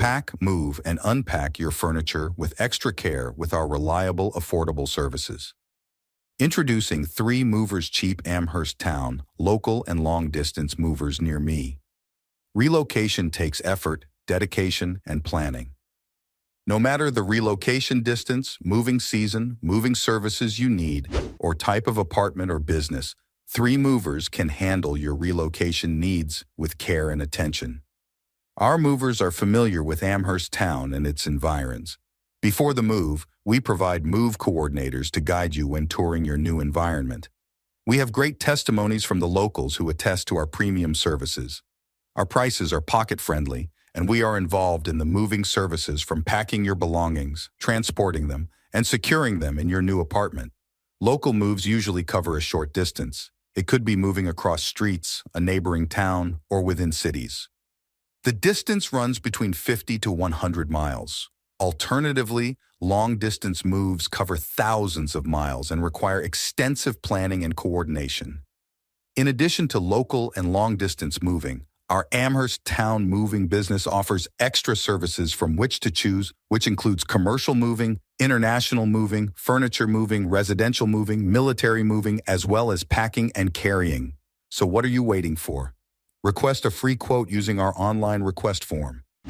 Pack, move, and unpack your furniture with extra care with our reliable, affordable services. Introducing 3 Movers Cheap Amherst Town, local and long-distance movers near me. Relocation takes effort, dedication, and planning. No matter the relocation distance, moving season, moving services you need, or type of apartment or business, 3 Movers can handle your relocation needs with care and attention. Our movers are familiar with Amherst Town and its environs. Before the move, we provide move coordinators to guide you when touring your new environment. We have great testimonies from the locals who attest to our premium services. Our prices are pocket-friendly, and we are involved in the moving services from packing your belongings, transporting them, and securing them in your new apartment. Local moves usually cover a short distance. It could be moving across streets, a neighboring town, or within cities. The distance runs between 50 to 100 miles. Alternatively, long-distance moves cover thousands of miles and require extensive planning and coordination. In addition to local and long-distance moving, our Amherst Town moving business offers extra services from which to choose, which includes commercial moving, international moving, furniture moving, residential moving, military moving, as well as packing and carrying. So what are you waiting for? Request a free quote using our online request form.